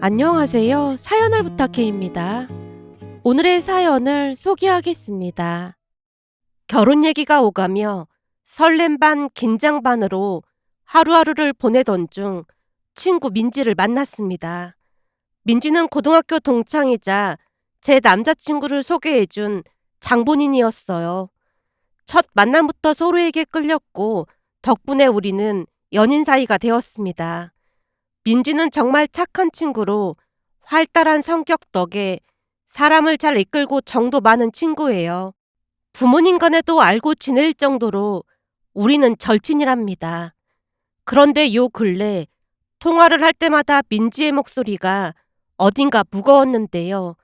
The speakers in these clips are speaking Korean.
안녕하세요. 사연을 부탁해입니다. 오늘의 사연을 소개하겠습니다. 결혼 얘기가 오가며 설렘 반 긴장 반으로 하루하루를 보내던 중 친구 민지를 만났습니다. 민지는 고등학교 동창이자 제 남자친구를 소개해준 장본인이었어요. 첫 만남부터 서로에게 끌렸고 덕분에 우리는 연인 사이가 되었습니다. 민지는 정말 착한 친구로 활달한 성격 덕에 사람을 잘 이끌고 정도 많은 친구예요. 부모님 간에도 알고 지낼 정도로 우리는 절친이랍니다. 그런데 요 근래 통화를 할 때마다 민지의 목소리가 어딘가 무거웠는데요.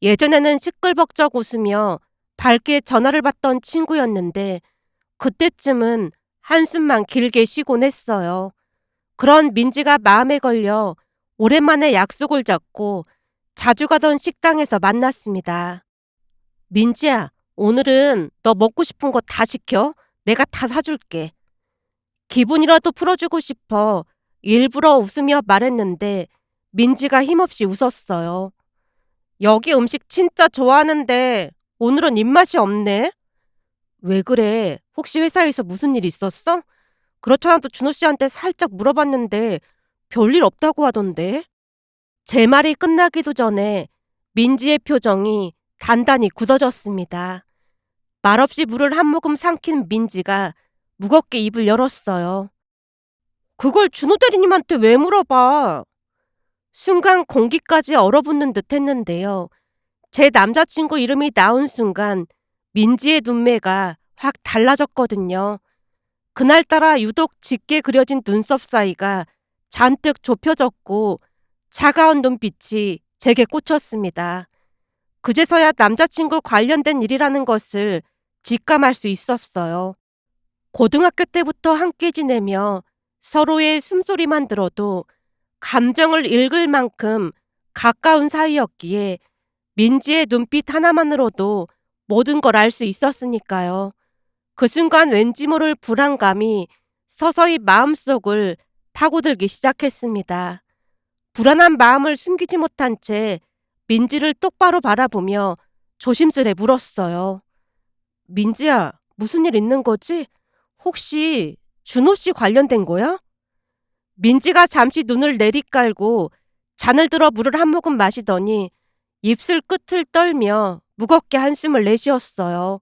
예전에는 시끌벅적 웃으며 밝게 전화를 받던 친구였는데 그때쯤은 한숨만 길게 쉬곤 했어요. 그런 민지가 마음에 걸려 오랜만에 약속을 잡고 자주 가던 식당에서 만났습니다. 민지야, 오늘은 너 먹고 싶은 거 다 시켜. 내가 다 사줄게. 기분이라도 풀어주고 싶어 일부러 웃으며 말했는데 민지가 힘없이 웃었어요. 여기 음식 진짜 좋아하는데 오늘은 입맛이 없네. 왜 그래? 혹시 회사에서 무슨 일 있었어? 그렇잖아도 준호 씨한테 살짝 물어봤는데 별일 없다고 하던데. 제 말이 끝나기도 전에 민지의 표정이 단단히 굳어졌습니다. 말없이 물을 한 모금 삼킨 민지가 무겁게 입을 열었어요. 그걸 준호 대리님한테 왜 물어봐? 순간 공기까지 얼어붙는 듯 했는데요. 제 남자친구 이름이 나온 순간 민지의 눈매가 확 달라졌거든요. 그날따라 유독 짙게 그려진 눈썹 사이가 잔뜩 좁혀졌고 차가운 눈빛이 제게 꽂혔습니다. 그제서야 남자친구 관련된 일이라는 것을 직감할 수 있었어요. 고등학교 때부터 함께 지내며 서로의 숨소리만 들어도 감정을 읽을 만큼 가까운 사이였기에 민지의 눈빛 하나만으로도 모든 걸 알 수 있었으니까요. 그 순간 왠지 모를 불안감이 서서히 마음속을 파고들기 시작했습니다. 불안한 마음을 숨기지 못한 채 민지를 똑바로 바라보며 조심스레 물었어요. 민지야, 무슨 일 있는 거지? 혹시 준호 씨 관련된 거야? 민지가 잠시 눈을 내리깔고 잔을 들어 물을 한 모금 마시더니 입술 끝을 떨며 무겁게 한숨을 내쉬었어요.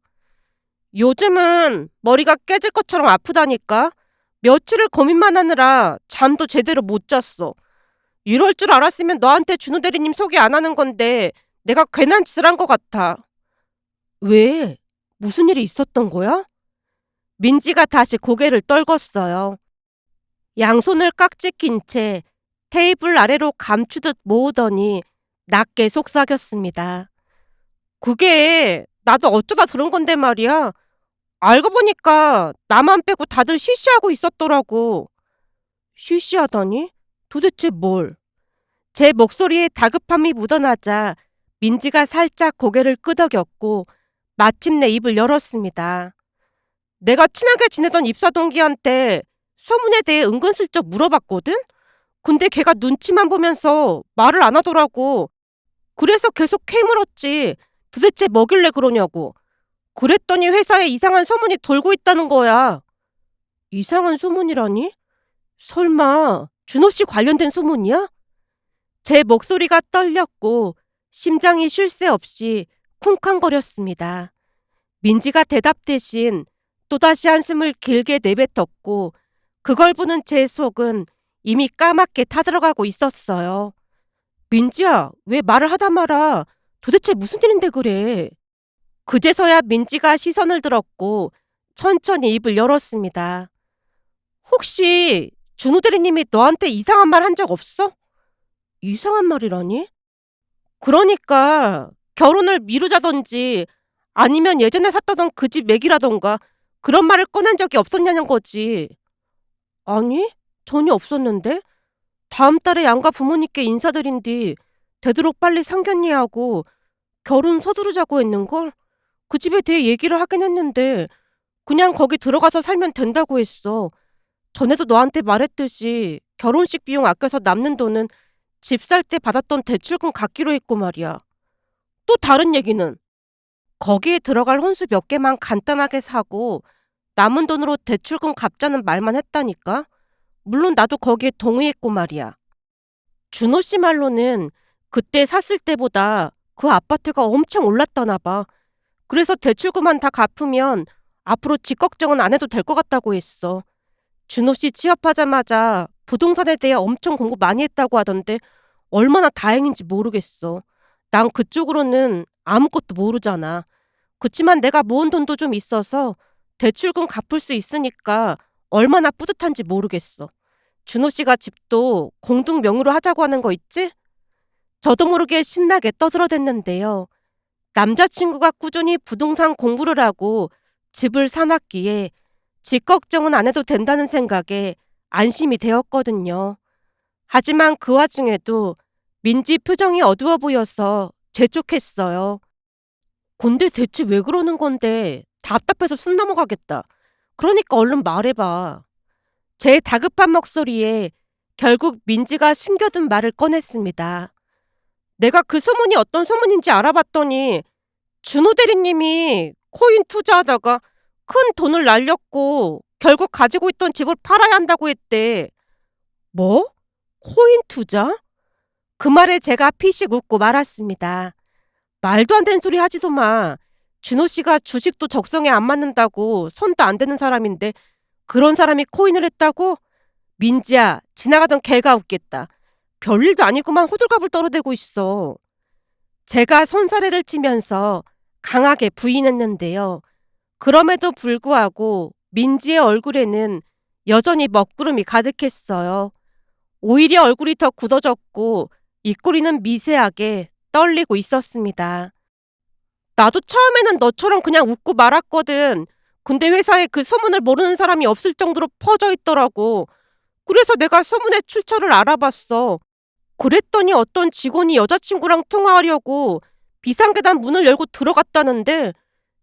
요즘은 머리가 깨질 것처럼 아프다니까. 며칠을 고민만 하느라 잠도 제대로 못 잤어. 이럴 줄 알았으면 너한테 준호 대리님 소개 안 하는 건데 내가 괜한 짓을 한 것 같아. 왜? 무슨 일이 있었던 거야? 민지가 다시 고개를 떨궜어요. 양손을 깍지 낀 채 테이블 아래로 감추듯 모으더니 낮게 속삭였습니다. 그게 나도 어쩌다 들은 건데 말이야. 알고 보니까 나만 빼고 다들 쉬쉬하고 있었더라고. 쉬쉬하다니? 도대체 뭘? 제 목소리에 다급함이 묻어나자 민지가 살짝 고개를 끄덕였고 마침내 입을 열었습니다. 내가 친하게 지내던 입사 동기한테 소문에 대해 은근슬쩍 물어봤거든? 근데 걔가 눈치만 보면서 말을 안 하더라고. 그래서 계속 캐물었지. 도대체 뭐길래 그러냐고. 그랬더니 회사에 이상한 소문이 돌고 있다는 거야. 이상한 소문이라니? 설마 준호 씨 관련된 소문이야? 제 목소리가 떨렸고 심장이 쉴 새 없이 쿵쾅거렸습니다. 민지가 대답 대신 또다시 한숨을 길게 내뱉었고 그걸 보는 제 속은 이미 까맣게 타들어가고 있었어요. 민지야, 왜 말을 하다 말아. 도대체 무슨 일인데 그래. 그제서야 민지가 시선을 들었고 천천히 입을 열었습니다. 혹시 준호 대리님이 너한테 이상한 말 한 적 없어? 이상한 말이라니? 그러니까 결혼을 미루자던지 아니면 예전에 샀다던 그 집 맥이라던가 그런 말을 꺼낸 적이 없었냐는 거지. 아니, 전혀 없었는데. 다음 달에 양가 부모님께 인사드린 뒤 되도록 빨리 상견례하고 결혼 서두르자고 했는걸. 그 집에 대해 얘기를 하긴 했는데 그냥 거기 들어가서 살면 된다고 했어. 전에도 너한테 말했듯이 결혼식 비용 아껴서 남는 돈은 집 살 때 받았던 대출금 갚기로 했고 말이야. 또 다른 얘기는 거기에 들어갈 혼수 몇 개만 간단하게 사고 남은 돈으로 대출금 갚자는 말만 했다니까? 물론 나도 거기에 동의했고 말이야. 준호 씨 말로는 그때 샀을 때보다 그 아파트가 엄청 올랐다나 봐. 그래서 대출금만 다 갚으면 앞으로 집 걱정은 안 해도 될 것 같다고 했어. 준호 씨 취업하자마자 부동산에 대해 엄청 공부 많이 했다고 하던데 얼마나 다행인지 모르겠어. 난 그쪽으로는 아무것도 모르잖아. 그치만 내가 모은 돈도 좀 있어서 대출금 갚을 수 있으니까 얼마나 뿌듯한지 모르겠어. 준호 씨가 집도 공동 명의로 하자고 하는 거 있지? 저도 모르게 신나게 떠들어댔는데요. 남자친구가 꾸준히 부동산 공부를 하고 집을 사놨기에 집 걱정은 안 해도 된다는 생각에 안심이 되었거든요. 하지만 그 와중에도 민지 표정이 어두워 보여서 재촉했어요. 근데 대체 왜 그러는 건데? 답답해서 숨 넘어가겠다. 그러니까 얼른 말해봐. 제 다급한 목소리에 결국 민지가 숨겨둔 말을 꺼냈습니다. 내가 그 소문이 어떤 소문인지 알아봤더니 준호 대리님이 코인 투자하다가 큰 돈을 날렸고 결국 가지고 있던 집을 팔아야 한다고 했대. 뭐? 코인 투자? 그 말에 제가 피식 웃고 말았습니다. 말도 안 되는 소리 하지도 마. 준호 씨가 주식도 적성에 안 맞는다고 손도 안 대는 사람인데 그런 사람이 코인을 했다고? 민지야, 지나가던 개가 웃겠다. 별일도 아니구만 호들갑을 떨어대고 있어. 제가 손사래를 치면서 강하게 부인했는데요. 그럼에도 불구하고 민지의 얼굴에는 여전히 먹구름이 가득했어요. 오히려 얼굴이 더 굳어졌고 입꼬리는 미세하게 떨리고 있었습니다. 나도 처음에는 너처럼 그냥 웃고 말았거든. 근데 회사에 그 소문을 모르는 사람이 없을 정도로 퍼져 있더라고. 그래서 내가 소문의 출처를 알아봤어. 그랬더니 어떤 직원이 여자친구랑 통화하려고 비상계단 문을 열고 들어갔다는데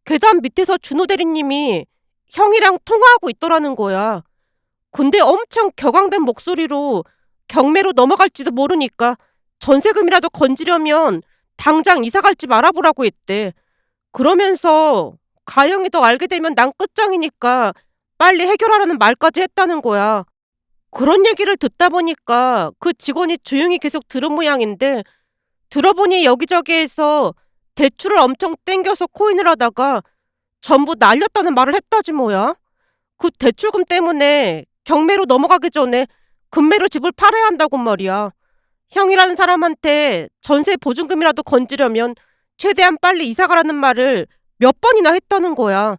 계단 밑에서 준호 대리님이 형이랑 통화하고 있더라는 거야. 근데 엄청 격앙된 목소리로 경매로 넘어갈지도 모르니까 전세금이라도 건지려면 당장 이사 갈지 말아보라고 했대. 그러면서 가영이 너 알게 되면 난 끝장이니까 빨리 해결하라는 말까지 했다는 거야. 그런 얘기를 듣다 보니까 그 직원이 조용히 계속 들은 모양인데 들어보니 여기저기에서 대출을 엄청 땡겨서 코인을 하다가 전부 날렸다는 말을 했다지 뭐야. 그 대출금 때문에 경매로 넘어가기 전에 금매로 집을 팔아야 한다고 말이야. 형이라는 사람한테 전세 보증금이라도 건지려면 최대한 빨리 이사가라는 말을 몇 번이나 했다는 거야.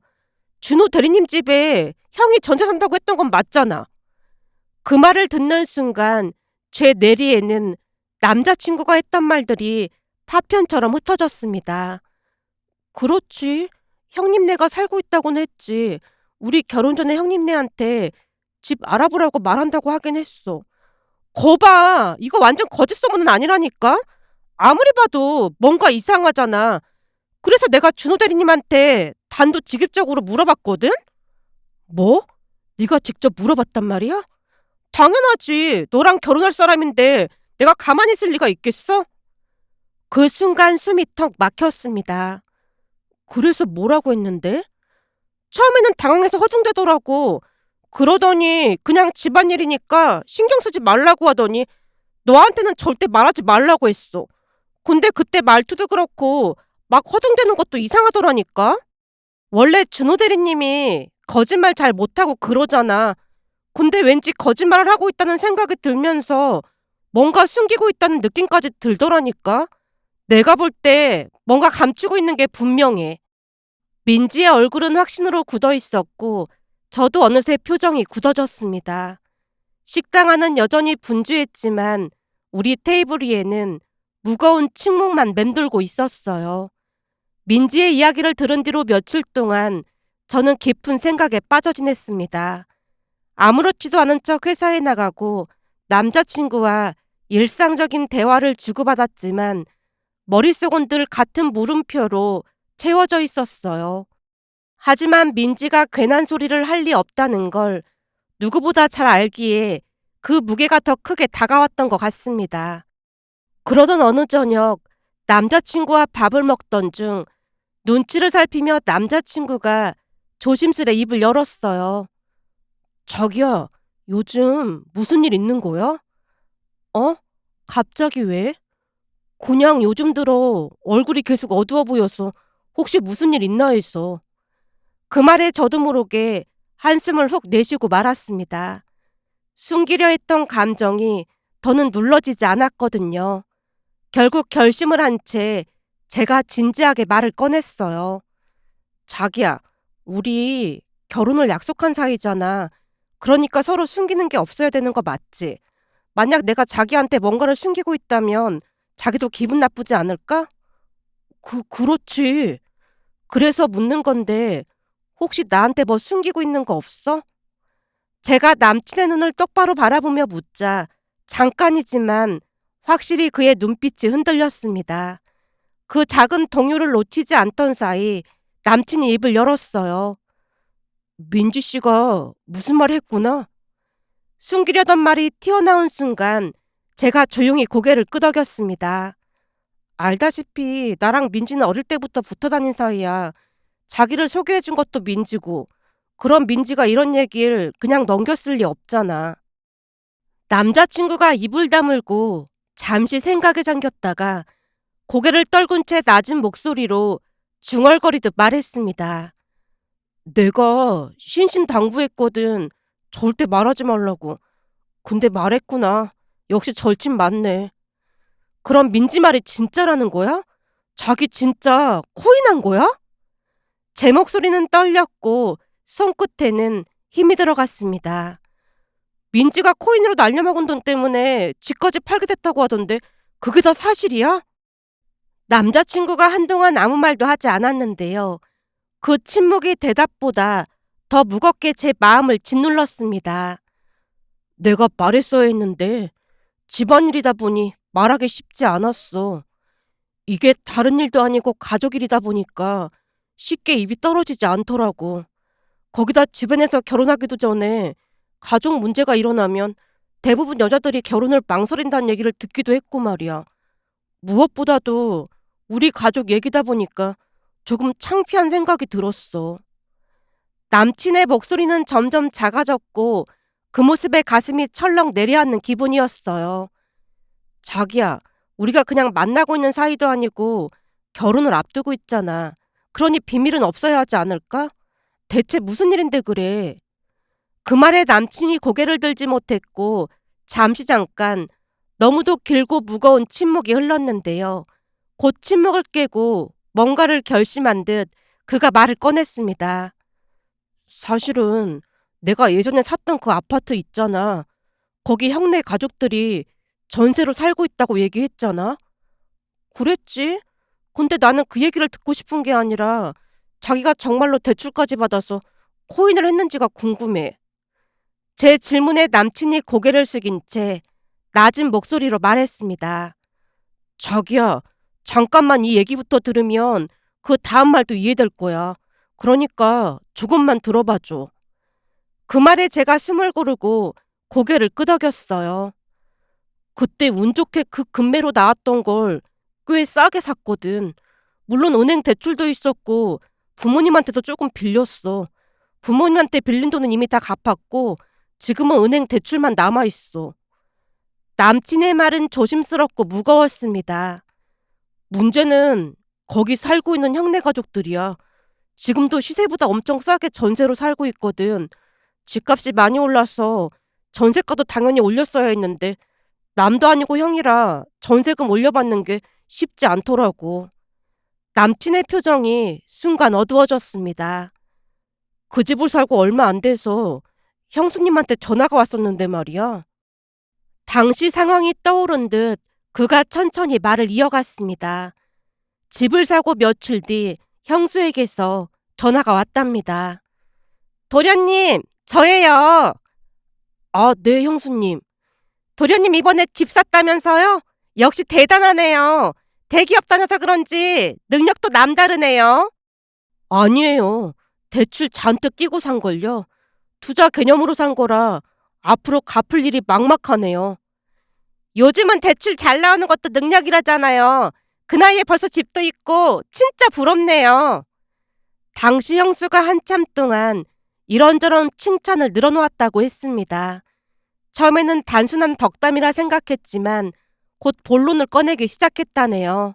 준호 대리님 집에 형이 전세 산다고 했던 건 맞잖아. 그 말을 듣는 순간 제 내리에는 남자친구가 했던 말들이 파편처럼 흩어졌습니다. 그렇지. 형님네가 살고 있다고는 했지. 우리 결혼 전에 형님네한테 집 알아보라고 말한다고 하긴 했어. 거봐. 이거 완전 거짓 소문은 아니라니까? 아무리 봐도 뭔가 이상하잖아. 그래서 내가 준호 대리님한테 단도직입적으로 물어봤거든? 뭐? 네가 직접 물어봤단 말이야? 당연하지. 너랑 결혼할 사람인데 내가 가만히 있을 리가 있겠어? 그 순간 숨이 턱 막혔습니다. 그래서 뭐라고 했는데? 처음에는 당황해서 허둥대더라고. 그러더니 그냥 집안일이니까 신경 쓰지 말라고 하더니 너한테는 절대 말하지 말라고 했어. 근데 그때 말투도 그렇고 막 허둥대는 것도 이상하더라니까? 원래 준호 대리님이 거짓말 잘 못하고 그러잖아. 근데 왠지 거짓말을 하고 있다는 생각이 들면서 뭔가 숨기고 있다는 느낌까지 들더라니까? 내가 볼 때 뭔가 감추고 있는 게 분명해. 민지의 얼굴은 확신으로 굳어 있었고 저도 어느새 표정이 굳어졌습니다. 식당 안은 여전히 분주했지만 우리 테이블 위에는 무거운 침묵만 맴돌고 있었어요. 민지의 이야기를 들은 뒤로 며칠 동안 저는 깊은 생각에 빠져 지냈습니다. 아무렇지도 않은 척 회사에 나가고 남자친구와 일상적인 대화를 주고받았지만 머릿속은 늘 같은 물음표로 채워져 있었어요. 하지만 민지가 괜한 소리를 할 리 없다는 걸 누구보다 잘 알기에 그 무게가 더 크게 다가왔던 것 같습니다. 그러던 어느 저녁 남자친구와 밥을 먹던 중 눈치를 살피며 남자친구가 조심스레 입을 열었어요. 자기야, 요즘 무슨 일 있는 거야? 어? 갑자기 왜? 그냥 요즘 들어 얼굴이 계속 어두워 보여서 혹시 무슨 일 있나 해서. 그 말에 저도 모르게 한숨을 훅 내쉬고 말았습니다. 숨기려 했던 감정이 더는 눌러지지 않았거든요. 결국 결심을 한 채 제가 진지하게 말을 꺼냈어요. 자기야, 우리 결혼을 약속한 사이잖아. 그러니까 서로 숨기는 게 없어야 되는 거 맞지? 만약 내가 자기한테 뭔가를 숨기고 있다면 자기도 기분 나쁘지 않을까? 그렇지. 그래서 묻는 건데 혹시 나한테 뭐 숨기고 있는 거 없어? 제가 남친의 눈을 똑바로 바라보며 묻자 잠깐이지만 확실히 그의 눈빛이 흔들렸습니다. 그 작은 동요를 놓치지 않던 사이 남친이 입을 열었어요. 민지 씨가 무슨 말 했구나? 숨기려던 말이 튀어나온 순간 제가 조용히 고개를 끄덕였습니다. 알다시피 나랑 민지는 어릴 때부터 붙어 다닌 사이야. 자기를 소개해준 것도 민지고 그런 민지가 이런 얘기를 그냥 넘겼을 리 없잖아. 남자친구가 입을 다물고 잠시 생각에 잠겼다가 고개를 떨군 채 낮은 목소리로 중얼거리듯 말했습니다. 내가 신신당부했거든. 절대 말하지 말라고. 근데 말했구나. 역시 절친 맞네. 그럼 민지 말이 진짜라는 거야? 자기 진짜 코인한 거야? 제 목소리는 떨렸고 손끝에는 힘이 들어갔습니다. 민지가 코인으로 날려먹은 돈 때문에 집까지 팔게 됐다고 하던데 그게 다 사실이야? 남자친구가 한동안 아무 말도 하지 않았는데요. 그 침묵이 대답보다 더 무겁게 제 마음을 짓눌렀습니다. 내가 말했어야 했는데 집안일이다 보니 말하기 쉽지 않았어. 이게 다른 일도 아니고 가족 일이다 보니까 쉽게 입이 떨어지지 않더라고. 거기다 주변에서 결혼하기도 전에 가족 문제가 일어나면 대부분 여자들이 결혼을 망설인다는 얘기를 듣기도 했고 말이야. 무엇보다도 우리 가족 얘기다 보니까 조금 창피한 생각이 들었어. 남친의 목소리는 점점 작아졌고 그 모습에 가슴이 철렁 내려앉는 기분이었어요. 자기야, 우리가 그냥 만나고 있는 사이도 아니고 결혼을 앞두고 있잖아. 그러니 비밀은 없어야 하지 않을까? 대체 무슨 일인데 그래? 그 말에 남친이 고개를 들지 못했고 잠시 잠깐 너무도 길고 무거운 침묵이 흘렀는데요. 곧 침묵을 깨고 뭔가를 결심한 듯 그가 말을 꺼냈습니다. 사실은 내가 예전에 샀던 그 아파트 있잖아. 거기 형네 가족들이 전세로 살고 있다고 얘기했잖아. 그랬지? 근데 나는 그 얘기를 듣고 싶은 게 아니라 자기가 정말로 대출까지 받아서 코인을 했는지가 궁금해. 제 질문에 남친이 고개를 숙인 채 낮은 목소리로 말했습니다. 자기야, 잠깐만 이 얘기부터 들으면 그 다음 말도 이해될 거야. 그러니까 조금만 들어봐줘. 그 말에 제가 숨을 고르고 고개를 끄덕였어요. 그때 운 좋게 그 금매로 나왔던 걸 꽤 싸게 샀거든. 물론 은행 대출도 있었고 부모님한테도 조금 빌렸어. 부모님한테 빌린 돈은 이미 다 갚았고 지금은 은행 대출만 남아있어. 남친의 말은 조심스럽고 무거웠습니다. 문제는 거기 살고 있는 형네 가족들이야. 지금도 시세보다 엄청 싸게 전세로 살고 있거든. 집값이 많이 올라서 전세가도 당연히 올렸어야 했는데 남도 아니고 형이라 전세금 올려받는 게 쉽지 않더라고. 남친의 표정이 순간 어두워졌습니다. 그 집을 살고 얼마 안 돼서 형수님한테 전화가 왔었는데 말이야. 당시 상황이 떠오른 듯 그가 천천히 말을 이어갔습니다. 집을 사고 며칠 뒤 형수에게서 전화가 왔답니다. 도련님, 저예요. 아, 네, 형수님. 도련님 이번에 집 샀다면서요? 역시 대단하네요. 대기업 다녀서 그런지 능력도 남다르네요. 아니에요. 대출 잔뜩 끼고 산걸요. 투자 개념으로 산 거라 앞으로 갚을 일이 막막하네요. 요즘은 대출 잘 나오는 것도 능력이라잖아요. 그 나이에 벌써 집도 있고 진짜 부럽네요. 당시 형수가 한참 동안 이런저런 칭찬을 늘어놓았다고 했습니다. 처음에는 단순한 덕담이라 생각했지만 곧 본론을 꺼내기 시작했다네요.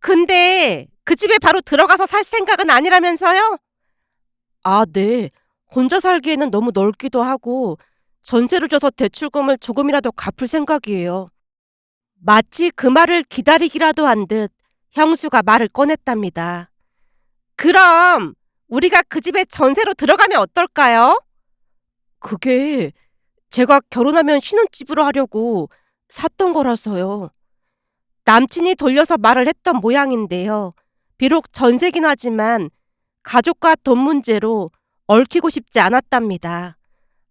근데 그 집에 바로 들어가서 살 생각은 아니라면서요? 아, 네. 혼자 살기에는 너무 넓기도 하고 전세를 줘서 대출금을 조금이라도 갚을 생각이에요. 마치 그 말을 기다리기라도 한 듯 형수가 말을 꺼냈답니다. 그럼 우리가 그 집에 전세로 들어가면 어떨까요? 그게 제가 결혼하면 신혼집으로 하려고 샀던 거라서요. 남친이 돌려서 말을 했던 모양인데요. 비록 전세긴 하지만 가족과 돈 문제로 얽히고 싶지 않았답니다.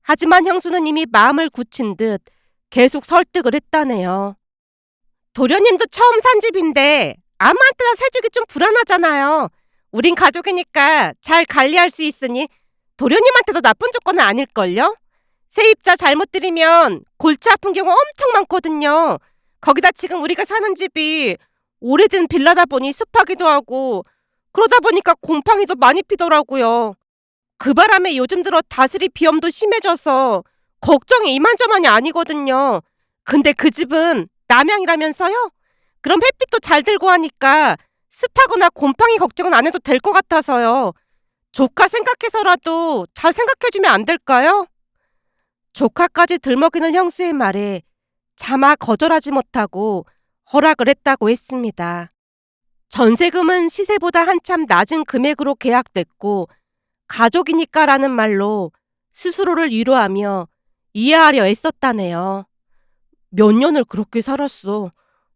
하지만 형수는 이미 마음을 굳힌 듯 계속 설득을 했다네요. 도련님도 처음 산 집인데 아무한테나 세주기 좀 불안하잖아요. 우린 가족이니까 잘 관리할 수 있으니 도련님한테도 나쁜 조건은 아닐걸요? 세입자 잘못 들이면 골치 아픈 경우 엄청 많거든요. 거기다 지금 우리가 사는 집이 오래된 빌라다 보니 습하기도 하고 그러다 보니까 곰팡이도 많이 피더라고요. 그 바람에 요즘 들어 다스리 비염도 심해져서 걱정이 이만저만이 아니거든요. 근데 그 집은 남양이라면서요? 그럼 햇빛도 잘 들고 하니까 습하거나 곰팡이 걱정은 안 해도 될 것 같아서요. 조카 생각해서라도 잘 생각해주면 안 될까요? 조카까지 들먹이는 형수의 말에 차마 거절하지 못하고 허락을 했다고 했습니다. 전세금은 시세보다 한참 낮은 금액으로 계약됐고 가족이니까라는 말로 스스로를 위로하며 이해하려 애썼다네요. 몇 년을 그렇게 살았어.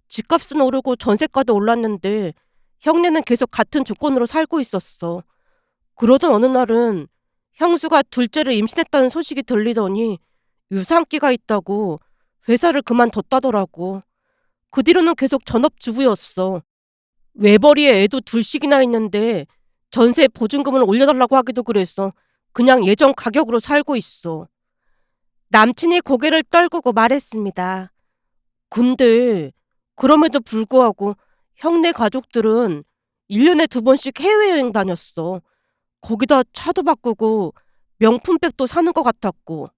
집값은 오르고 전세가도 올랐는데 형네는 계속 같은 조건으로 살고 있었어. 그러던 어느 날은 형수가 둘째를 임신했다는 소식이 들리더니 유산기가 있다고 회사를 그만뒀다더라고. 그 뒤로는 계속 전업주부였어. 외벌이에 애도 둘씩이나 있는데 전세 보증금을 올려달라고 하기도 그래서 그냥 예전 가격으로 살고 있어. 남친이 고개를 떨구고 말했습니다. 근데 그럼에도 불구하고 형네 가족들은 1년에 2번씩 해외여행 다녔어. 거기다 차도 바꾸고 명품백도 사는 것 같았고.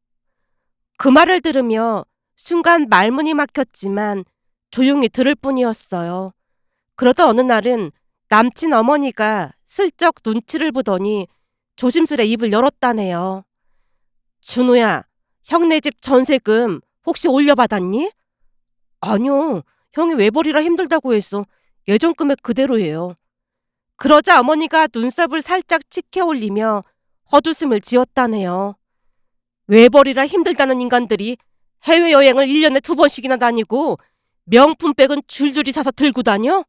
그 말을 들으며 순간 말문이 막혔지만 조용히 들을 뿐이었어요. 그러다 어느 날은 남친 어머니가 슬쩍 눈치를 보더니 조심스레 입을 열었다네요. 준우야, 형네 집 전세금 혹시 올려받았니? 아니요, 형이 외벌이라 힘들다고 해서 예전 금액 그대로예요. 그러자 어머니가 눈썹을 살짝 치켜 올리며 헛웃음을 지었다네요. 외벌이라 힘들다는 인간들이 해외여행을 1년에 2번씩이나 다니고 명품백은 줄줄이 사서 들고 다녀?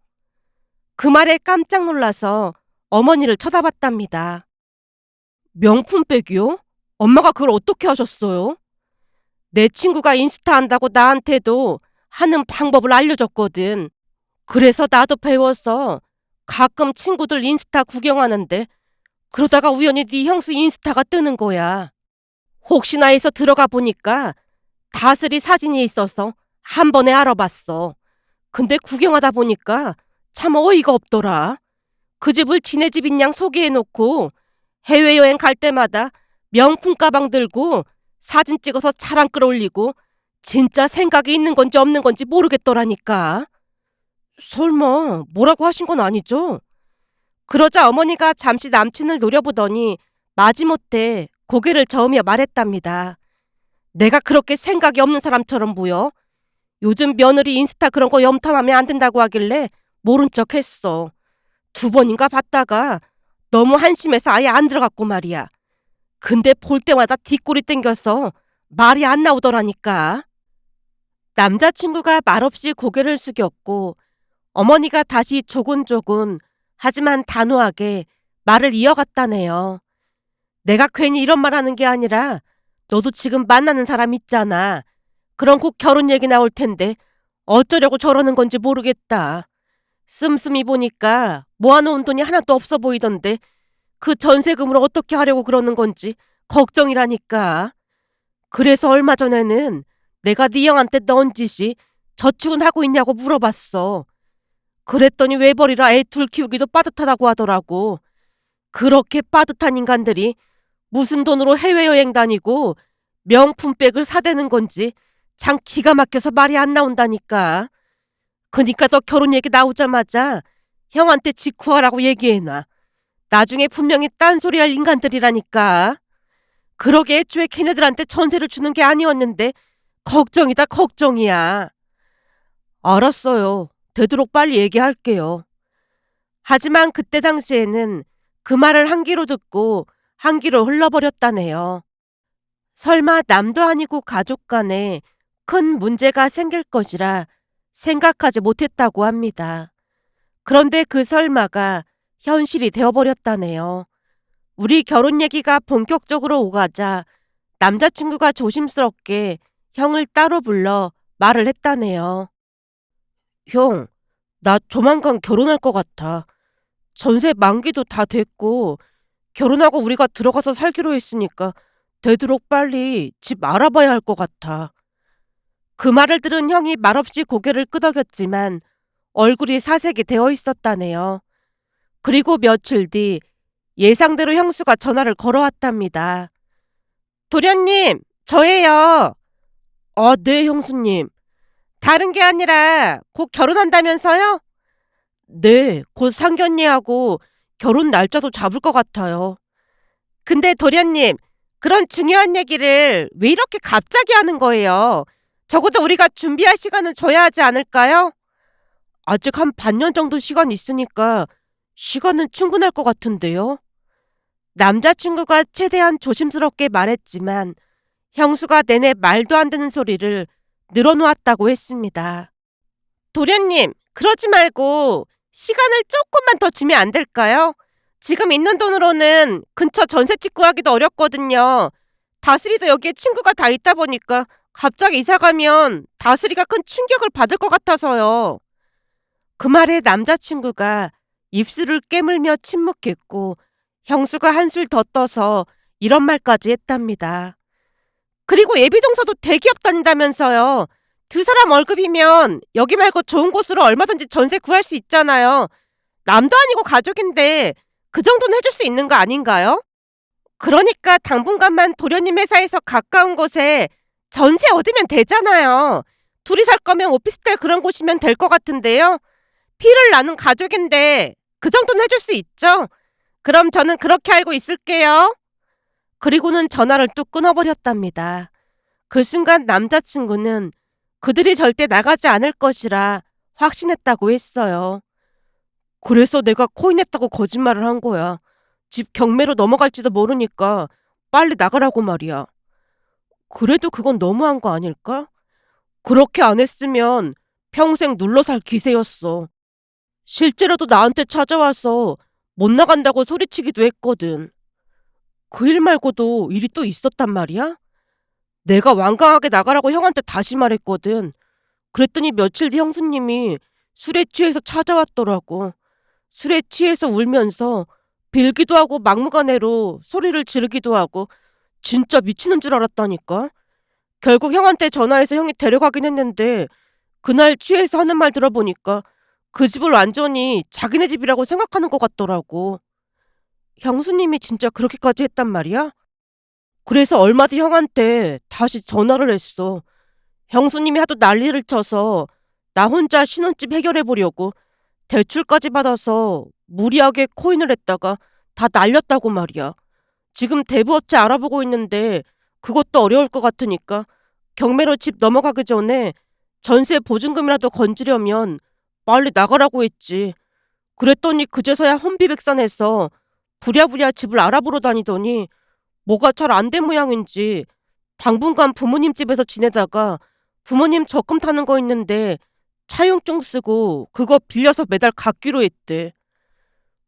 그 말에 깜짝 놀라서 어머니를 쳐다봤답니다. 명품백이요? 엄마가 그걸 어떻게 하셨어요? 내 친구가 인스타 한다고 나한테도 하는 방법을 알려줬거든. 그래서 나도 배워서 가끔 친구들 인스타 구경하는데 그러다가 우연히 네 형수 인스타가 뜨는 거야. 혹시나 해서 들어가 보니까 다슬이 사진이 있어서 한 번에 알아봤어. 근데 구경하다 보니까 참 어이가 없더라. 그 집을 지네 집인 양 소개해놓고 해외여행 갈 때마다 명품 가방 들고 사진 찍어서 차랑 끌어올리고 진짜 생각이 있는 건지 없는 건지 모르겠더라니까. 설마 뭐라고 하신 건 아니죠? 그러자 어머니가 잠시 남친을 노려보더니 마지못해 고개를 저으며 말했답니다. 내가 그렇게 생각이 없는 사람처럼 보여? 요즘 며느리 인스타 그런 거 염탐하면 안 된다고 하길래 모른 척 했어. 2번인가 봤다가 너무 한심해서 아예 안 들어갔고 말이야. 근데 볼 때마다 뒷골이 땡겨서 말이 안 나오더라니까. 남자친구가 말없이 고개를 숙였고 어머니가 다시 조곤조곤 하지만 단호하게 말을 이어갔다네요. 내가 괜히 이런 말 하는 게 아니라 너도 지금 만나는 사람 있잖아. 그럼 곧 결혼 얘기 나올 텐데 어쩌려고 저러는 건지 모르겠다. 씀씀이 보니까 모아놓은 돈이 하나도 없어 보이던데 그 전세금으로 어떻게 하려고 그러는 건지 걱정이라니까. 그래서 얼마 전에는 내가 네 형한테 넌 짓이 저축은 하고 있냐고 물어봤어. 그랬더니 외벌이라 애 둘 키우기도 빠듯하다고 하더라고. 그렇게 빠듯한 인간들이 무슨 돈으로 해외여행 다니고 명품백을 사대는 건지 참 기가 막혀서 말이 안 나온다니까. 그니까 너 결혼 얘기 나오자마자 형한테 직구하라고 얘기해놔. 나중에 분명히 딴소리할 인간들이라니까. 그러게 애초에 걔네들한테 전세를 주는 게 아니었는데 걱정이다 걱정이야. 알았어요. 되도록 빨리 얘기할게요. 하지만 그때 당시에는 그 말을 한 귀로 듣고 한 귀로 흘러버렸다네요. 설마 남도 아니고 가족 간에 큰 문제가 생길 것이라 생각하지 못했다고 합니다. 그런데 그 설마가 현실이 되어버렸다네요. 우리 결혼 얘기가 본격적으로 오가자 남자친구가 조심스럽게 형을 따로 불러 말을 했다네요. 형, 나 조만간 결혼할 것 같아. 전세 만기도 다 됐고 결혼하고 우리가 들어가서 살기로 했으니까 되도록 빨리 집 알아봐야 할 것 같아. 그 말을 들은 형이 말없이 고개를 끄덕였지만 얼굴이 사색이 되어 있었다네요. 그리고 며칠 뒤 예상대로 형수가 전화를 걸어왔답니다. 도련님, 저예요. 아, 네, 형수님. 다른 게 아니라 곧 결혼한다면서요? 네, 곧 상견례하고 결혼 날짜도 잡을 것 같아요. 근데 도련님, 그런 중요한 얘기를 왜 이렇게 갑자기 하는 거예요? 적어도 우리가 준비할 시간은 줘야 하지 않을까요? 아직 한 반년 정도 시간 있으니까 시간은 충분할 것 같은데요. 남자친구가 최대한 조심스럽게 말했지만 형수가 내내 말도 안 되는 소리를 늘어놓았다고 했습니다. 도련님, 그러지 말고 시간을 조금만 더 주면 안 될까요? 지금 있는 돈으로는 근처 전셋집 구하기도 어렵거든요. 다슬이도 여기에 친구가 다 있다 보니까 갑자기 이사 가면 다슬이가 큰 충격을 받을 것 같아서요. 그 말에 남자친구가 입술을 깨물며 침묵했고 형수가 한술 더 떠서 이런 말까지 했답니다. 그리고 예비동서도 대기업 다닌다면서요. 두 사람 월급이면 여기 말고 좋은 곳으로 얼마든지 전세 구할 수 있잖아요. 남도 아니고 가족인데 그 정도는 해줄 수 있는 거 아닌가요? 그러니까 당분간만 도련님 회사에서 가까운 곳에 전세 얻으면 되잖아요. 둘이 살 거면 오피스텔 그런 곳이면 될 것 같은데요. 피를 나눈 가족인데 그 정도는 해줄 수 있죠. 그럼 저는 그렇게 알고 있을게요. 그리고는 전화를 뚝 끊어버렸답니다. 그 순간 남자친구는 그들이 절대 나가지 않을 것이라 확신했다고 했어요. 그래서 내가 코인했다고 거짓말을 한 거야. 집 경매로 넘어갈지도 모르니까 빨리 나가라고 말이야. 그래도 그건 너무한 거 아닐까? 그렇게 안 했으면 평생 눌러 살 기세였어. 실제로도 나한테 찾아와서 못 나간다고 소리치기도 했거든. 그 일 말고도 일이 또 있었단 말이야? 내가 완강하게 나가라고 형한테 다시 말했거든. 그랬더니 며칠 뒤 형수님이 술에 취해서 찾아왔더라고. 술에 취해서 울면서 빌기도 하고 막무가내로 소리를 지르기도 하고 진짜 미치는 줄 알았다니까. 결국 형한테 전화해서 형이 데려가긴 했는데 그날 취해서 하는 말 들어보니까 그 집을 완전히 자기네 집이라고 생각하는 것 같더라고. 형수님이 진짜 그렇게까지 했단 말이야? 그래서 얼마 뒤 형한테 다시 전화를 했어. 형수님이 하도 난리를 쳐서 나 혼자 신혼집 해결해 보려고 대출까지 받아서 무리하게 코인을 했다가 다 날렸다고 말이야. 지금 대부업체 알아보고 있는데 그것도 어려울 것 같으니까 경매로 집 넘어가기 전에 전세 보증금이라도 건지려면 빨리 나가라고 했지. 그랬더니 그제서야 혼비백산해서 부랴부랴 집을 알아보러 다니더니 뭐가 잘 안 된 모양인지 당분간 부모님 집에서 지내다가 부모님 적금 타는 거 있는데 차용증 쓰고 그거 빌려서 매달 갚기로 했대.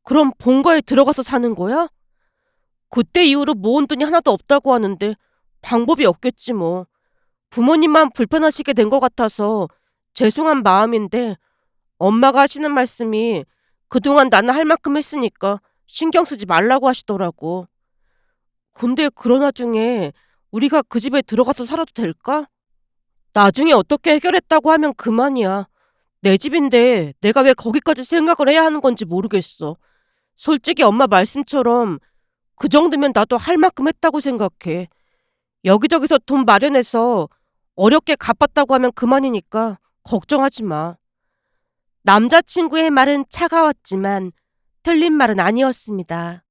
그럼 본가에 들어가서 사는 거야? 그때 이후로 모은 돈이 하나도 없다고 하는데 방법이 없겠지 뭐. 부모님만 불편하시게 된 것 같아서 죄송한 마음인데 엄마가 하시는 말씀이 그동안 나는 할 만큼 했으니까 신경 쓰지 말라고 하시더라고. 근데 그런 와중에 우리가 그 집에 들어가서 살아도 될까? 나중에 어떻게 해결했다고 하면 그만이야. 내 집인데 내가 왜 거기까지 생각을 해야 하는 건지 모르겠어. 솔직히 엄마 말씀처럼 그 정도면 나도 할 만큼 했다고 생각해. 여기저기서 돈 마련해서 어렵게 갚았다고 하면 그만이니까 걱정하지 마. 남자친구의 말은 차가웠지만 틀린 말은 아니었습니다.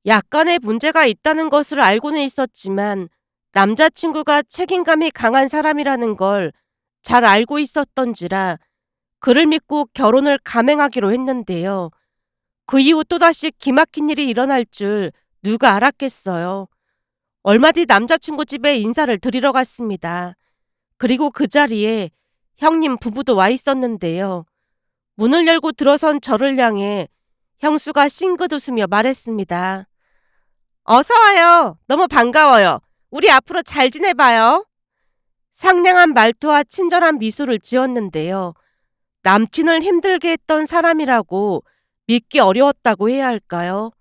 약간의 문제가 있다는 것을 알고는 있었지만 남자친구가 책임감이 강한 사람이라는 걸 잘 알고 있었던지라 그를 믿고 결혼을 감행하기로 했는데요. 그 이후 또다시 기막힌 일이 일어날 줄 누가 알았겠어요. 얼마 뒤 남자친구 집에 인사를 드리러 갔습니다. 그리고 그 자리에 형님 부부도 와 있었는데요. 문을 열고 들어선 저를 향해 형수가 싱긋 웃으며 말했습니다. 어서 와요. 너무 반가워요. 우리 앞으로 잘 지내봐요. 상냥한 말투와 친절한 미소를 지었는데요. 남친을 힘들게 했던 사람이라고 믿기 어려웠다고 해야 할까요?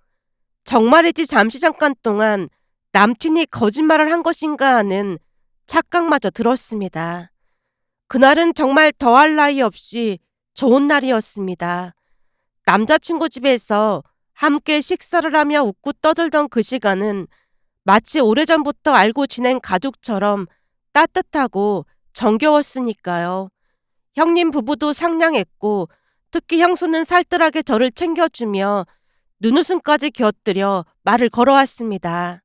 정말이지 잠시 잠깐 동안 남친이 거짓말을 한 것인가 하는 착각마저 들었습니다. 그날은 정말 더할 나위 없이 좋은 날이었습니다. 남자친구 집에서 함께 식사를 하며 웃고 떠들던 그 시간은 마치 오래전부터 알고 지낸 가족처럼 따뜻하고 정겨웠으니까요. 형님 부부도 상냥했고 특히 형수는 살뜰하게 저를 챙겨주며 눈웃음까지 곁들여 말을 걸어왔습니다.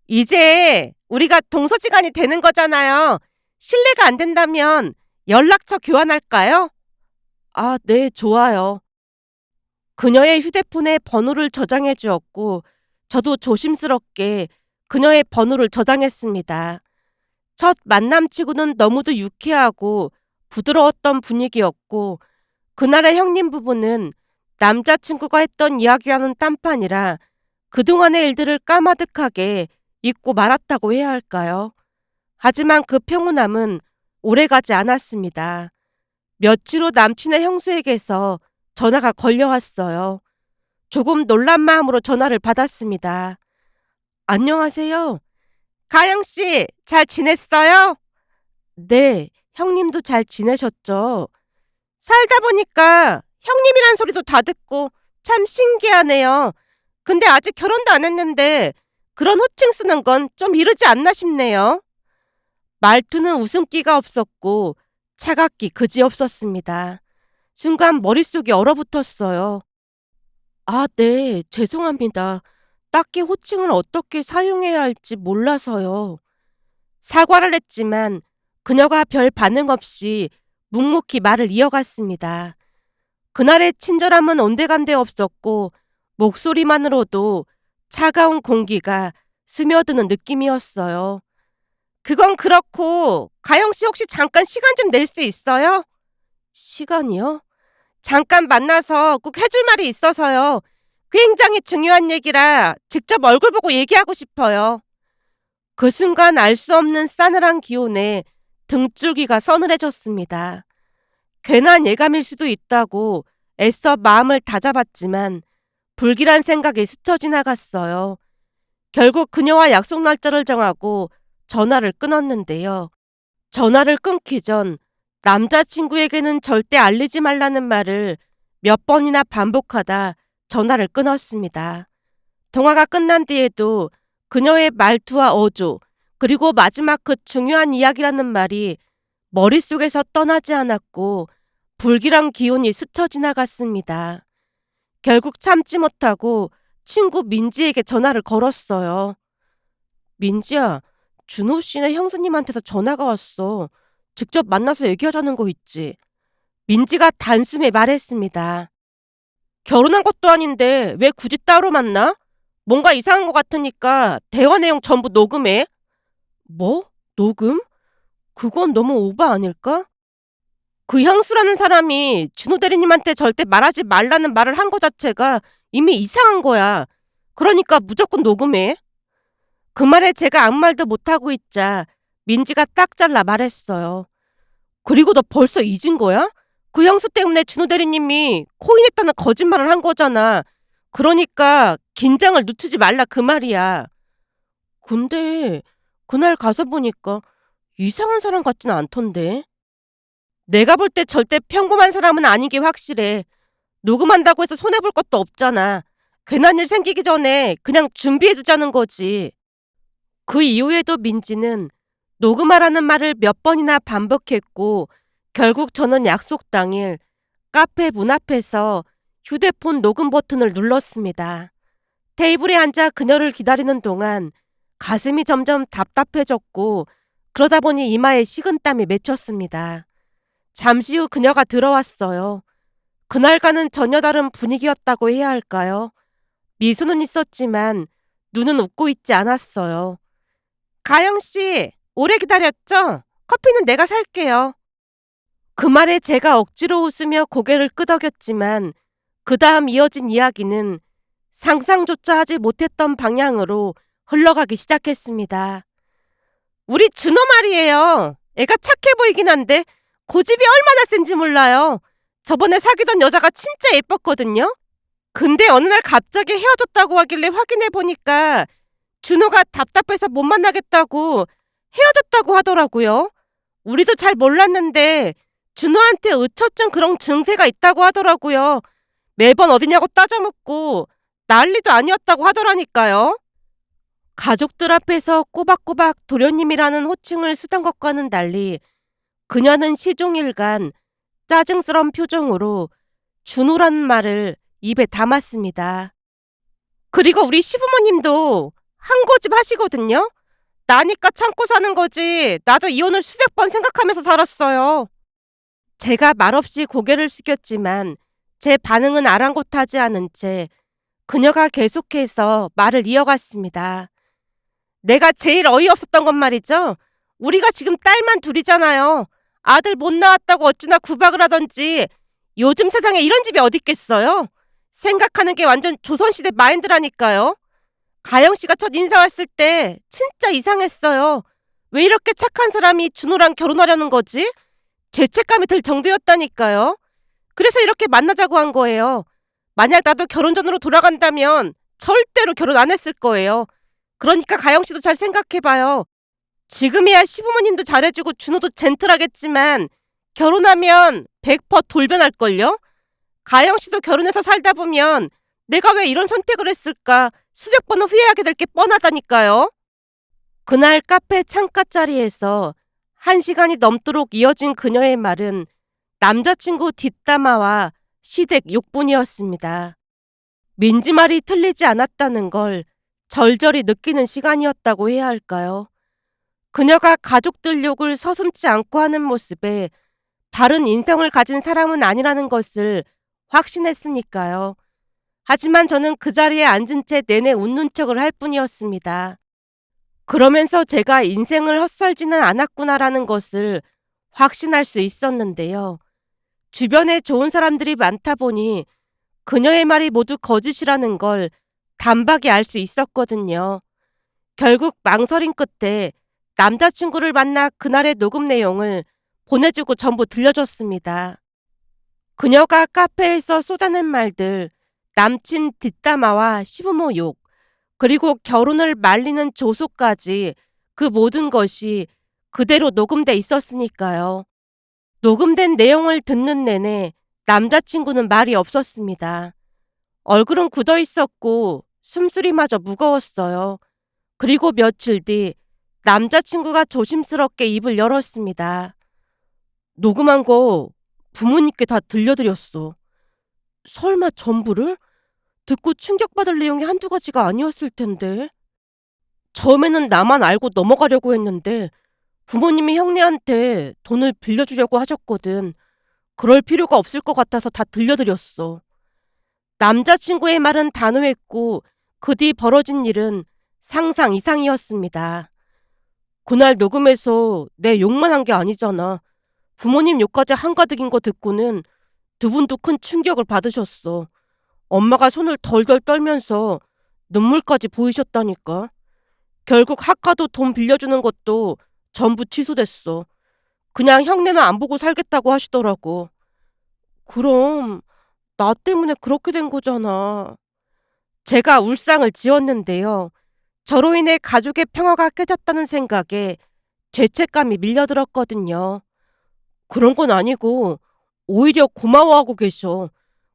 이제 우리가 동서지간이 되는 거잖아요. 실례가 안 된다면 연락처 교환할까요? 아, 네, 좋아요. 그녀의 휴대폰에 번호를 저장해 주었고 저도 조심스럽게 그녀의 번호를 저장했습니다. 첫 만남치고는 너무도 유쾌하고 부드러웠던 분위기였고 그날의 형님 부부는 남자친구가 했던 이야기와는 딴판이라 그동안의 일들을 까마득하게 잊고 말았다고 해야 할까요? 하지만 그 평온함은 오래가지 않았습니다. 며칠 후 남친의 형수에게서 전화가 걸려왔어요. 조금 놀란 마음으로 전화를 받았습니다. 안녕하세요. 가영씨, 잘 지냈어요? 네, 형님도 잘 지내셨죠? 살다 보니까 형님이란 소리도 다 듣고 참 신기하네요. 근데 아직 결혼도 안 했는데 그런 호칭 쓰는 건 좀 이르지 않나 싶네요. 말투는 웃음기가 없었고 차갑기 그지없었습니다. 순간 머릿속이 얼어붙었어요. 아, 네, 죄송합니다. 딱히 호칭을 어떻게 사용해야 할지 몰라서요. 사과를 했지만 그녀가 별 반응 없이 묵묵히 말을 이어갔습니다. 그날의 친절함은 온데간데 없었고 목소리만으로도 차가운 공기가 스며드는 느낌이었어요. 그건 그렇고 가영 씨 혹시 잠깐 시간 좀 낼 수 있어요? 시간이요? 잠깐 만나서 꼭 해줄 말이 있어서요. 굉장히 중요한 얘기라 직접 얼굴 보고 얘기하고 싶어요. 그 순간 알 수 없는 싸늘한 기운에 등줄기가 서늘해졌습니다. 괜한 예감일 수도 있다고 애써 마음을 다잡았지만 불길한 생각이 스쳐 지나갔어요. 결국 그녀와 약속 날짜를 정하고 전화를 끊었는데요. 전화를 끊기 전 남자친구에게는 절대 알리지 말라는 말을 몇 번이나 반복하다 전화를 끊었습니다. 통화가 끝난 뒤에도 그녀의 말투와 어조, 그리고 마지막 그 중요한 이야기라는 말이 머릿속에서 떠나지 않았고 불길한 기운이 스쳐 지나갔습니다. 결국 참지 못하고 친구 민지에게 전화를 걸었어요. 민지야, 준호 씨네 형수님한테서 전화가 왔어. 직접 만나서 얘기하자는 거 있지. 민지가 단숨에 말했습니다. 결혼한 것도 아닌데 왜 굳이 따로 만나? 뭔가 이상한 것 같으니까 대화 내용 전부 녹음해. 뭐? 녹음? 그건 너무 오바 아닐까? 그 향수라는 사람이 준호 대리님한테 절대 말하지 말라는 말을 한 거 자체가 이미 이상한 거야. 그러니까 무조건 녹음해. 그 말에 제가 아무 말도 못하고 있자 민지가 딱 잘라 말했어요. 그리고 너 벌써 잊은 거야? 그 향수 때문에 준호 대리님이 코인했다는 거짓말을 한 거잖아. 그러니까 긴장을 늦추지 말라 그 말이야. 근데 그날 가서 보니까 이상한 사람 같진 않던데. 내가 볼 때 절대 평범한 사람은 아닌 게 확실해. 녹음한다고 해서 손해볼 것도 없잖아. 괜한 일 생기기 전에 그냥 준비해두자는 거지. 그 이후에도 민지는 녹음하라는 말을 몇 번이나 반복했고 결국 저는 약속 당일 카페 문 앞에서 휴대폰 녹음 버튼을 눌렀습니다. 테이블에 앉아 그녀를 기다리는 동안 가슴이 점점 답답해졌고 그러다 보니 이마에 식은땀이 맺혔습니다. 잠시 후 그녀가 들어왔어요. 그날과는 전혀 다른 분위기였다고 해야 할까요? 미소는 있었지만 눈은 웃고 있지 않았어요. 가영씨, 오래 기다렸죠? 커피는 내가 살게요. 그 말에 제가 억지로 웃으며 고개를 끄덕였지만 그 다음 이어진 이야기는 상상조차 하지 못했던 방향으로 흘러가기 시작했습니다. 우리 준호 말이에요. 애가 착해 보이긴 한데 고집이 얼마나 센지 몰라요. 저번에 사귀던 여자가 진짜 예뻤거든요. 근데 어느 날 갑자기 헤어졌다고 하길래 확인해 보니까 준호가 답답해서 못 만나겠다고 헤어졌다고 하더라고요. 우리도 잘 몰랐는데 준호한테 의처증 그런 증세가 있다고 하더라고요. 매번 어디냐고 따져묻고 난리도 아니었다고 하더라니까요. 가족들 앞에서 꼬박꼬박 도련님이라는 호칭을 쓰던 것과는 달리 그녀는 시종일관 짜증스러운 표정으로 준호라는 말을 입에 담았습니다. 그리고 우리 시부모님도 한 고집 하시거든요. 나니까 참고 사는 거지. 나도 이혼을 수백 번 생각하면서 살았어요. 제가 말없이 고개를 숙였지만 제 반응은 아랑곳하지 않은 채 그녀가 계속해서 말을 이어갔습니다. 내가 제일 어이없었던 건 말이죠. 우리가 지금 딸만 둘이잖아요. 아들 못 낳았다고 어찌나 구박을 하던지 요즘 세상에 이런 집이 어딨겠어요? 생각하는 게 완전 조선시대 마인드라니까요. 가영씨가 첫 인사 왔을 때 진짜 이상했어요. 왜 이렇게 착한 사람이 준호랑 결혼하려는 거지? 죄책감이 들 정도였다니까요. 그래서 이렇게 만나자고 한 거예요. 만약 나도 결혼 전으로 돌아간다면 절대로 결혼 안 했을 거예요. 그러니까 가영씨도 잘 생각해봐요. 지금이야 시부모님도 잘해주고 준호도 젠틀하겠지만 결혼하면 100% 돌변할걸요? 가영씨도 결혼해서 살다 보면 내가 왜 이런 선택을 했을까 수백 번은 후회하게 될 게 뻔하다니까요. 그날 카페 창가 자리에서 1시간이 넘도록 이어진 그녀의 말은 남자친구 뒷담화와 시댁 욕뿐이었습니다. 민지 말이 틀리지 않았다는 걸 절절히 느끼는 시간이었다고 해야 할까요? 그녀가 가족들 욕을 서슴지 않고 하는 모습에 바른 인성을 가진 사람은 아니라는 것을 확신했으니까요. 하지만 저는 그 자리에 앉은 채 내내 웃는 척을 할 뿐이었습니다. 그러면서 제가 인생을 헛살지는 않았구나라는 것을 확신할 수 있었는데요. 주변에 좋은 사람들이 많다 보니 그녀의 말이 모두 거짓이라는 걸 단박에 알 수 있었거든요. 결국 망설임 끝에 남자친구를 만나 그날의 녹음 내용을 보내주고 전부 들려줬습니다. 그녀가 카페에서 쏟아낸 말들, 남친 뒷담화와 시부모 욕, 그리고 결혼을 말리는 조소까지 그 모든 것이 그대로 녹음돼 있었으니까요. 녹음된 내용을 듣는 내내 남자친구는 말이 없었습니다. 얼굴은 굳어 있었고 숨소리마저 무거웠어요. 그리고 며칠 뒤 남자친구가 조심스럽게 입을 열었습니다. 녹음한 거 부모님께 다 들려드렸어. 설마 전부를? 듣고 충격받을 내용이 한두 가지가 아니었을 텐데. 처음에는 나만 알고 넘어가려고 했는데 부모님이 형네한테 돈을 빌려주려고 하셨거든. 그럴 필요가 없을 것 같아서 다 들려드렸어. 남자친구의 말은 단호했고 그 뒤 벌어진 일은 상상 이상이었습니다. 그날 녹음해서 내 욕만 한 게 아니잖아. 부모님 욕까지 한가득인 거 듣고는 두 분도 큰 충격을 받으셨어. 엄마가 손을 덜덜 떨면서 눈물까지 보이셨다니까. 결국 학과도 돈 빌려주는 것도 전부 취소됐어. 그냥 형네는 안 보고 살겠다고 하시더라고. 그럼 나 때문에 그렇게 된 거잖아. 제가 울상을 지었는데요. 저로 인해 가족의 평화가 깨졌다는 생각에 죄책감이 밀려들었거든요. 그런 건 아니고 오히려 고마워하고 계셔.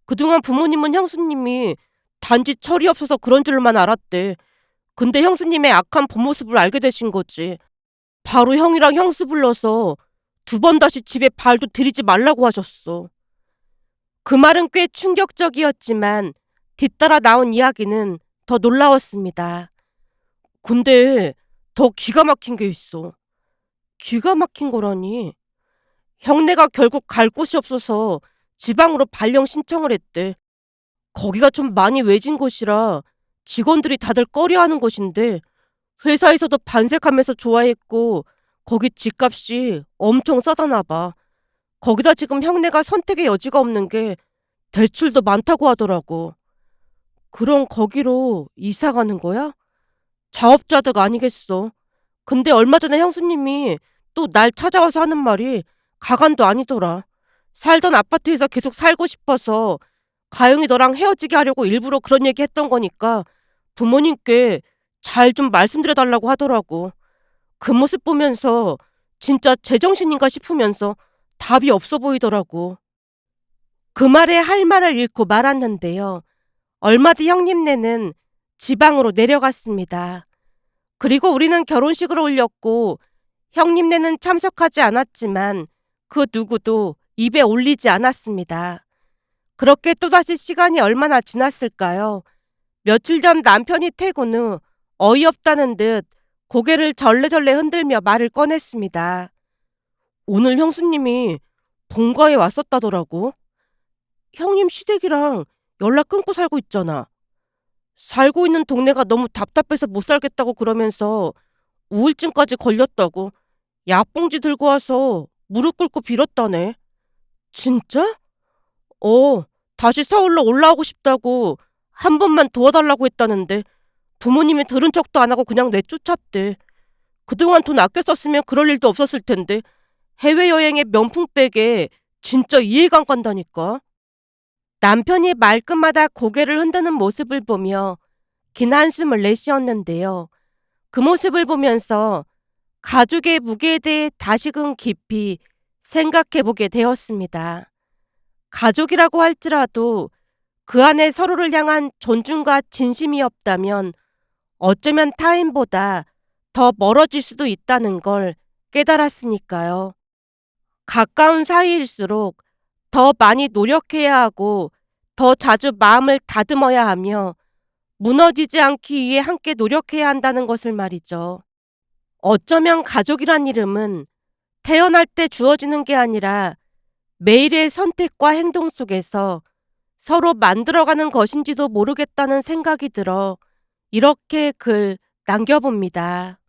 그동안 부모님은 형수님이 단지 철이 없어서 그런 줄만 알았대. 근데 형수님의 악한 본 모습을 알게 되신 거지. 바로 형이랑 형수 불러서 두 번 다시 집에 발도 들이지 말라고 하셨어. 그 말은 꽤 충격적이었지만 뒤따라 나온 이야기는 더 놀라웠습니다. 근데 더 기가 막힌 게 있어. 기가 막힌 거라니. 형네가 결국 갈 곳이 없어서 지방으로 발령 신청을 했대. 거기가 좀 많이 외진 곳이라 직원들이 다들 꺼려하는 곳인데 회사에서도 반색하면서 좋아했고 거기 집값이 엄청 싸다나 봐. 거기다 지금 형네가 선택의 여지가 없는 게 대출도 많다고 하더라고. 그럼 거기로 이사 가는 거야? 자업자득 아니겠어. 근데 얼마 전에 형수님이 또 날 찾아와서 하는 말이 가관도 아니더라. 살던 아파트에서 계속 살고 싶어서 가영이 너랑 헤어지게 하려고 일부러 그런 얘기 했던 거니까 부모님께 잘 좀 말씀드려 달라고 하더라고. 그 모습 보면서 진짜 제정신인가 싶으면서 답이 없어 보이더라고. 그 말에 할 말을 잃고 말았는데요. 얼마 뒤 형님네는 지방으로 내려갔습니다. 그리고 우리는 결혼식을 올렸고 형님네는 참석하지 않았지만 그 누구도 입에 올리지 않았습니다. 그렇게 또다시 시간이 얼마나 지났을까요? 며칠 전 남편이 퇴근 후 어이없다는 듯 고개를 절레절레 흔들며 말을 꺼냈습니다. 오늘 형수님이 본가에 왔었다더라고. 형님 시댁이랑 연락 끊고 살고 있잖아. 살고 있는 동네가 너무 답답해서 못 살겠다고 그러면서 우울증까지 걸렸다고 약봉지 들고 와서 무릎 꿇고 빌었다네. 진짜? 어, 다시 서울로 올라오고 싶다고 한 번만 도와달라고 했다는데 부모님이 들은 척도 안 하고 그냥 내쫓았대. 그동안 돈 아껴 썼으면 그럴 일도 없었을 텐데 해외여행의 명품백에 진짜 이해가 안 간다니까. 남편이 말끝마다 고개를 흔드는 모습을 보며 긴 한숨을 내쉬었는데요. 그 모습을 보면서 가족의 무게에 대해 다시금 깊이 생각해보게 되었습니다. 가족이라고 할지라도 그 안에 서로를 향한 존중과 진심이 없다면 어쩌면 타인보다 더 멀어질 수도 있다는 걸 깨달았으니까요. 가까운 사이일수록 더 많이 노력해야 하고 더 자주 마음을 다듬어야 하며 무너지지 않기 위해 함께 노력해야 한다는 것을 말이죠. 어쩌면 가족이란 이름은 태어날 때 주어지는 게 아니라 매일의 선택과 행동 속에서 서로 만들어가는 것인지도 모르겠다는 생각이 들어 이렇게 글 남겨봅니다.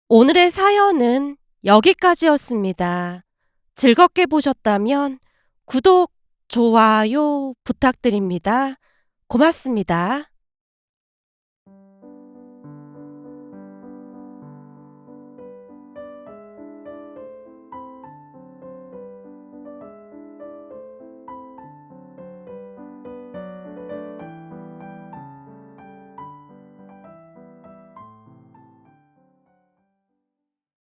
오늘의 사연은 여기까지였습니다. 즐겁게 보셨다면 구독, 좋아요 부탁드립니다. 고맙습니다.